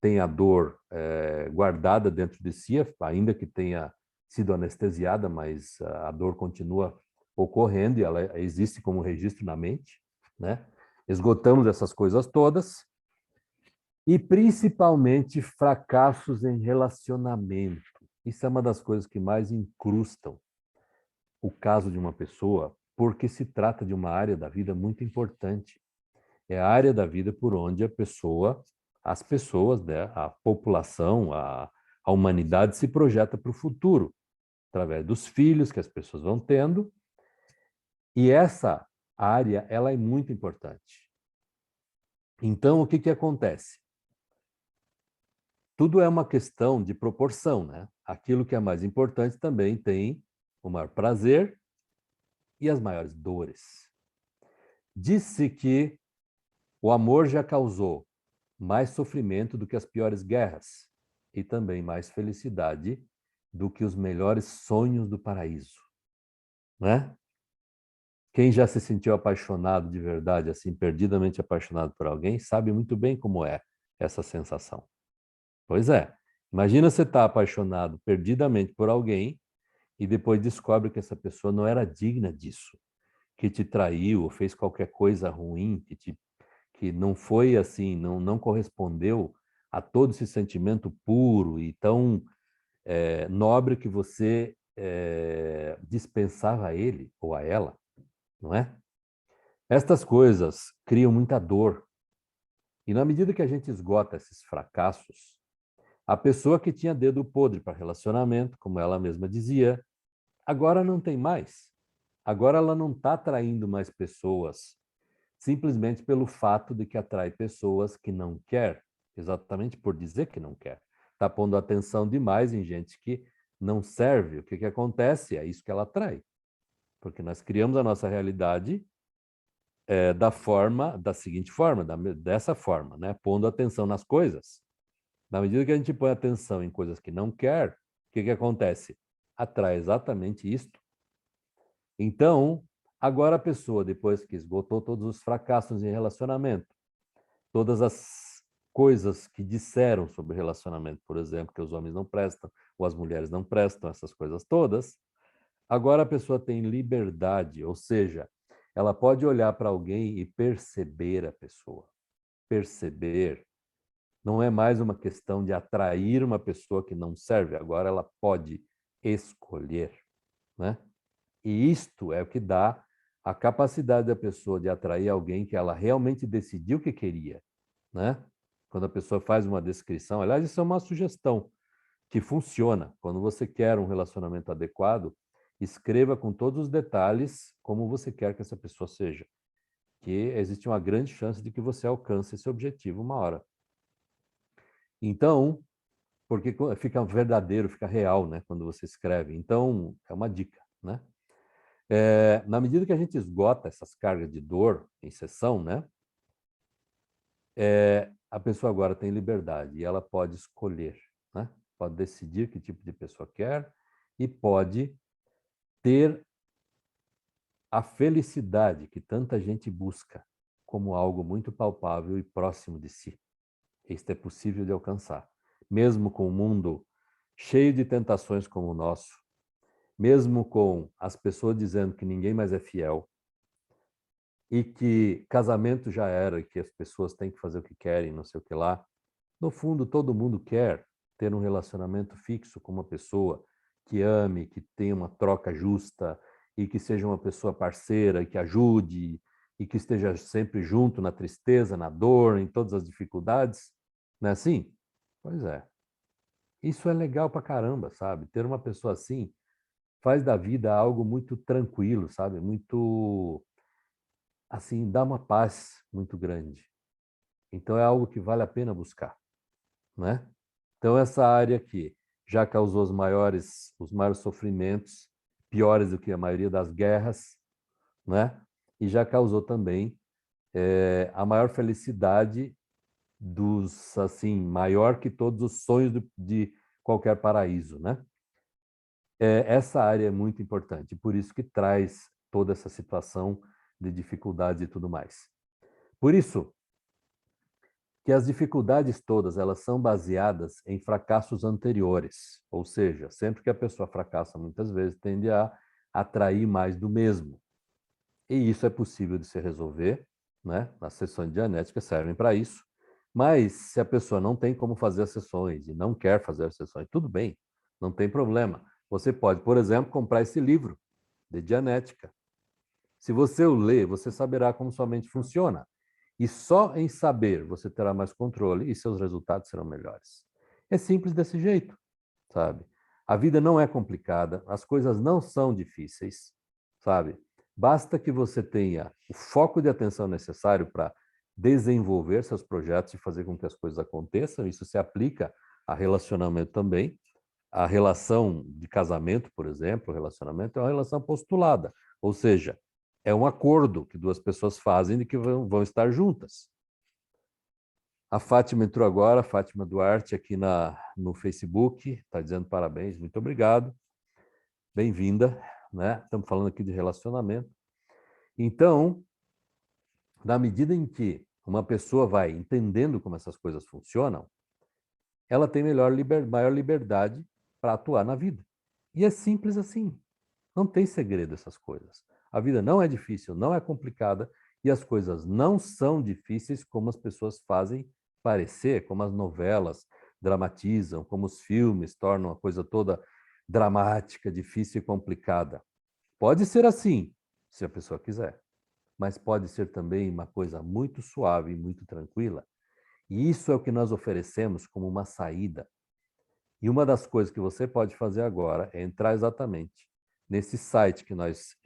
tenha a dor guardada dentro de si, ainda que tenha sido anestesiada, mas a dor continua ocorrendo e ela existe como registro na mente, né? Esgotamos essas coisas todas e principalmente fracassos em relacionamento. Isso é uma das coisas que mais incrustam o caso de uma pessoa, porque se trata de uma área da vida muito importante. É a área da vida por onde as pessoas, né, a população, a humanidade se projeta para o futuro, através dos filhos que as pessoas vão tendo. E essa área, ela é muito importante. Então, o que acontece? Tudo é uma questão de proporção, né? aquilo que é mais importante também tem o maior prazer e as maiores dores. Disse que o amor já causou mais sofrimento do que as piores guerras e também mais felicidade do que os melhores sonhos do paraíso, né? Quem já se sentiu apaixonado de verdade, assim, perdidamente apaixonado por alguém, sabe muito bem como é essa sensação. Pois é, imagina você estar apaixonado perdidamente por alguém e depois descobre que essa pessoa não era digna disso, que te traiu ou fez qualquer coisa ruim, que não foi assim, não correspondeu a todo esse sentimento puro e tão nobre que você dispensava a ele ou a ela, não é? Estas coisas criam muita dor. E na medida que a gente esgota esses fracassos, a pessoa que tinha dedo podre para relacionamento, como ela mesma dizia, agora não tem mais. Agora ela não está atraindo mais pessoas simplesmente pelo fato de que atrai pessoas que não quer, exatamente por dizer que não quer. Está pondo atenção demais em gente que não serve. O que, que acontece? É isso que ela atrai. Porque nós criamos a nossa realidade da seguinte forma, dessa forma, né? Pondo atenção nas coisas. Na medida que a gente põe atenção em coisas que não quer, o que, que acontece? Atrai exatamente isto. Então, agora a pessoa, depois que esgotou todos os fracassos em relacionamento, todas as coisas que disseram sobre relacionamento, por exemplo, que os homens não prestam, ou as mulheres não prestam, essas coisas todas, agora a pessoa tem liberdade, ou seja, ela pode olhar para alguém e perceber a pessoa. Perceber. Não é mais uma questão de atrair uma pessoa que não serve, agora ela pode escolher, né? E isto é o que dá a capacidade da pessoa de atrair alguém que ela realmente decidiu que queria, né? Quando a pessoa faz uma descrição, aliás, isso é uma sugestão que funciona. Quando você quer um relacionamento adequado, escreva com todos os detalhes como você quer que essa pessoa seja, que existe uma grande chance de que você alcance esse objetivo uma hora. Então, porque fica verdadeiro, fica real, né, quando você escreve. Então, é uma dica, né? Na medida que a gente esgota essas cargas de dor em sessão, né, a pessoa agora tem liberdade e ela pode escolher, né? Pode decidir que tipo de pessoa quer e pode ter a felicidade que tanta gente busca como algo muito palpável e próximo de si. Isto é possível de alcançar, mesmo com um mundo cheio de tentações como o nosso, mesmo com as pessoas dizendo que ninguém mais é fiel e que casamento já era, que as pessoas têm que fazer o que querem, não sei o que lá. No fundo, todo mundo quer ter um relacionamento fixo com uma pessoa que ame, que tenha uma troca justa e que seja uma pessoa parceira, que ajude e que esteja sempre junto na tristeza, na dor, em todas as dificuldades. Não é assim? Pois é. Isso é legal pra caramba, sabe? Ter uma pessoa assim faz da vida algo muito tranquilo, sabe? Muito, assim, dá uma paz muito grande. Então é algo que vale a pena buscar, né? Então essa área aqui já causou os maiores sofrimentos, piores do que a maioria das guerras, né? E já causou também a maior felicidade dos, assim, maior que todos os sonhos de qualquer paraíso, né? Essa área é muito importante, por isso que traz toda essa situação de dificuldades e tudo mais. Por isso que as dificuldades todas, elas são baseadas em fracassos anteriores, ou seja, sempre que a pessoa fracassa muitas vezes, tende a atrair mais do mesmo. E isso é possível de se resolver, né? As sessões de dianética servem para isso. Mas se a pessoa não tem como fazer as sessões e não quer fazer as sessões, tudo bem, não tem problema. Você pode, por exemplo, comprar esse livro de Dianética. Se você o ler, você saberá como sua mente funciona. E só em saber você terá mais controle e seus resultados serão melhores. É simples desse jeito, sabe? A vida não é complicada, as coisas não são difíceis, sabe? Basta que você tenha o foco de atenção necessário para desenvolver seus projetos e fazer com que as coisas aconteçam. Isso se aplica a relacionamento também. A relação de casamento, por exemplo, o relacionamento é uma relação postulada, ou seja, é um acordo que duas pessoas fazem de que vão estar juntas. A Fátima entrou agora, a Fátima Duarte, aqui no Facebook, está dizendo parabéns, muito obrigado, bem-vinda, né? Estamos falando aqui de relacionamento. Então, na medida em que uma pessoa vai entendendo como essas coisas funcionam, ela tem maior liberdade para atuar na vida. E é simples assim. Não tem segredo essas coisas. A vida não é difícil, não é complicada e as coisas não são difíceis como as pessoas fazem parecer, como as novelas dramatizam, como os filmes tornam a coisa toda dramática, difícil e complicada. Pode ser assim, se a pessoa quiser, mas pode ser também uma coisa muito suave e muito tranquila. E isso é o que nós oferecemos como uma saída. E uma das coisas que você pode fazer agora é entrar exatamente nesse site que nós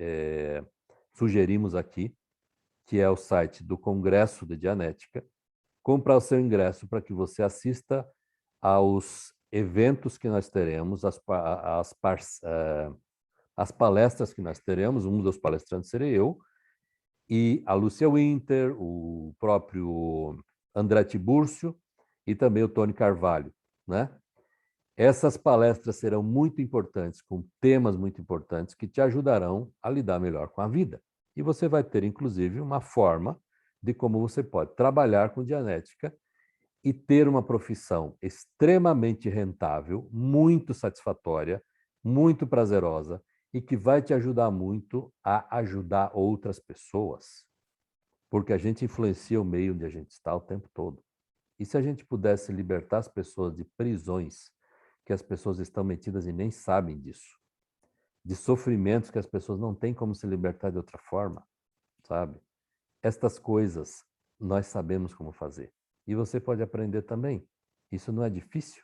sugerimos aqui, que é o site do Congresso de Dianética, comprar o seu ingresso para que você assista aos eventos que nós teremos, as palestras que nós teremos, um dos palestrantes serei eu, e a Lúcia Winter, o próprio André Tiburcio e também o Tony Carvalho, né? Essas palestras serão muito importantes, com temas muito importantes que te ajudarão a lidar melhor com a vida. E você vai ter, inclusive, uma forma de como você pode trabalhar com Dianética e ter uma profissão extremamente rentável, muito satisfatória, muito prazerosa e que vai te ajudar muito a ajudar outras pessoas. Porque a gente influencia o meio onde a gente está o tempo todo. E se a gente pudesse libertar as pessoas de prisões que as pessoas estão metidas e nem sabem disso, de sofrimentos que as pessoas não têm como se libertar de outra forma, sabe? Estas coisas nós sabemos como fazer. E você pode aprender também. Isso não é difícil.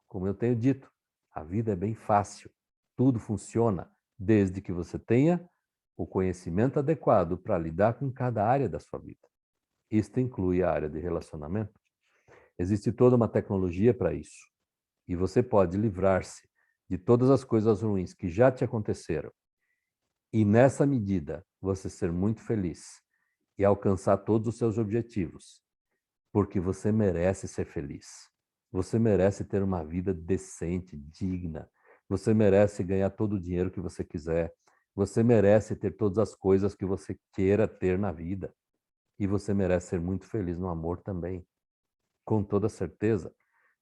Como eu tenho dito, a vida é bem fácil. Tudo funciona desde que você tenha o conhecimento adequado para lidar com cada área da sua vida. Isto inclui a área de relacionamento. Existe toda uma tecnologia para isso. E você pode livrar-se de todas as coisas ruins que já te aconteceram. E nessa medida, você ser muito feliz e alcançar todos os seus objetivos. Porque você merece ser feliz. Você merece ter uma vida decente, digna. Você merece ganhar todo o dinheiro que você quiser. Você merece ter todas as coisas que você queira ter na vida. E você merece ser muito feliz no amor também. Com toda certeza.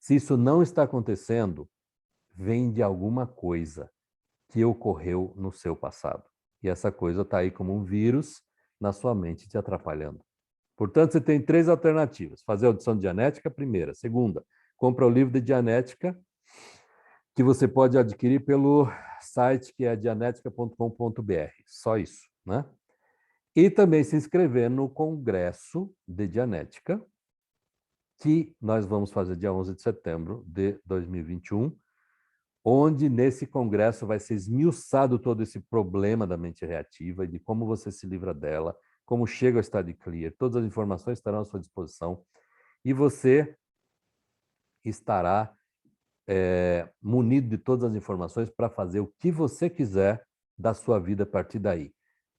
Se isso não está acontecendo, vem de alguma coisa que ocorreu no seu passado. E essa coisa está aí como um vírus na sua mente te atrapalhando. Portanto, você tem três alternativas. Fazer a audição de Dianética, primeira. Segunda, compra o livro de Dianética, que você pode adquirir pelo site que é dianetica.com.br. Só isso, né? E também se inscrever no Congresso de Dianética, que nós vamos fazer dia 11 de setembro de 2021, onde nesse congresso vai ser esmiuçado todo esse problema da mente reativa e de como você se livra dela, como chega ao estado de clear. Todas as informações estarão à sua disposição e você estará munido de todas as informações para fazer o que você quiser da sua vida a partir daí.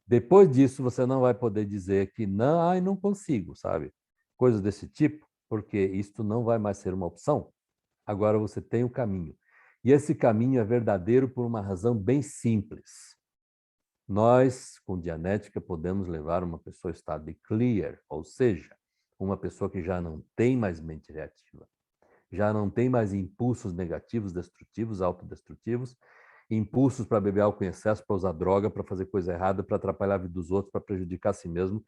Depois disso, você não vai poder dizer que não, ai, não consigo, sabe? Coisas desse tipo, porque isto não vai mais ser uma opção. Agora você tem o caminho. E esse caminho é verdadeiro por uma razão bem simples. Nós, com Dianética, podemos levar uma pessoa ao estado de clear, ou seja, uma pessoa que já não tem mais mente reativa, já não tem mais impulsos negativos, destrutivos, autodestrutivos, impulsos para beber álcool em excesso, para usar droga, para fazer coisa errada, para atrapalhar a vida dos outros, para prejudicar a si mesmo,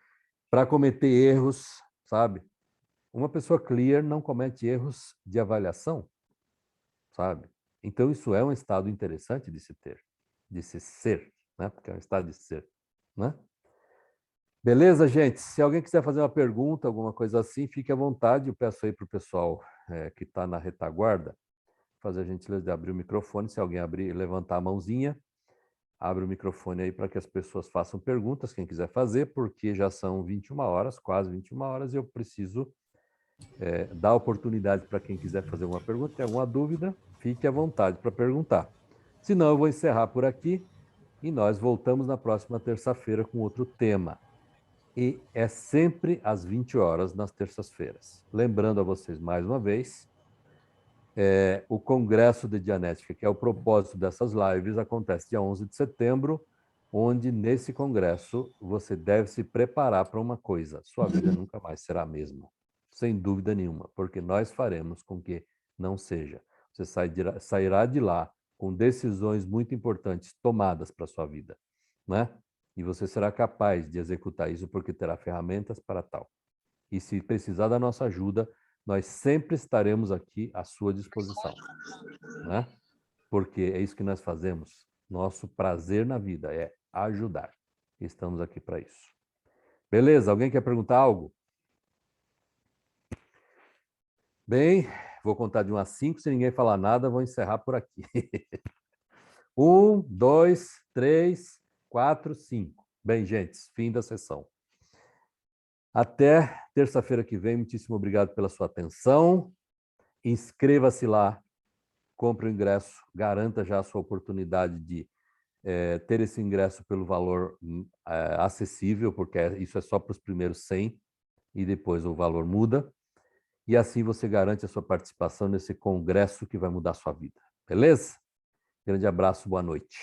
para cometer erros, sabe? Uma pessoa clear não comete erros de avaliação, sabe? Então, isso é um estado interessante de se ter, de se ser, né? Porque é um estado de ser, né? Beleza, gente? Se alguém quiser fazer uma pergunta, alguma coisa assim, fique à vontade. Eu peço aí para o pessoal que está na retaguarda fazer a gentileza de abrir o microfone. Se alguém abrir, levantar a mãozinha, abre o microfone aí para que as pessoas façam perguntas, quem quiser fazer, porque já são 21 horas, quase 21 horas, e eu preciso dar oportunidade para quem quiser fazer alguma pergunta, tem alguma dúvida, Fique à vontade para perguntar. Se não, eu vou encerrar por aqui e nós voltamos na próxima terça-feira com outro tema. E é sempre às 20 horas nas terças-feiras. Lembrando a vocês mais uma vez, o Congresso de Dianética, que é o propósito dessas lives, acontece dia 11 de setembro, onde nesse congresso você deve se preparar para uma coisa: sua vida nunca mais será a mesma, sem dúvida nenhuma, porque nós faremos com que não seja. Você sairá de lá com decisões muito importantes tomadas para a sua vida, né? E você será capaz de executar isso porque terá ferramentas para tal. E se precisar da nossa ajuda, nós sempre estaremos aqui à sua disposição, né? Porque é isso que nós fazemos. Nosso prazer na vida é ajudar. Estamos aqui para isso. Beleza? Alguém quer perguntar algo? Bem, vou contar de 1 a 5. Se ninguém falar nada, vou encerrar por aqui. 1, 2, 3, 4, 5. Bem, gente, fim da sessão. Até terça-feira que vem. Muitíssimo obrigado pela sua atenção. Inscreva-se lá, compre o ingresso, garanta já a sua oportunidade de ter esse ingresso pelo valor acessível, porque isso é só para os primeiros 100 e depois o valor muda. E assim você garante a sua participação nesse congresso que vai mudar a sua vida. Beleza? Grande abraço, boa noite.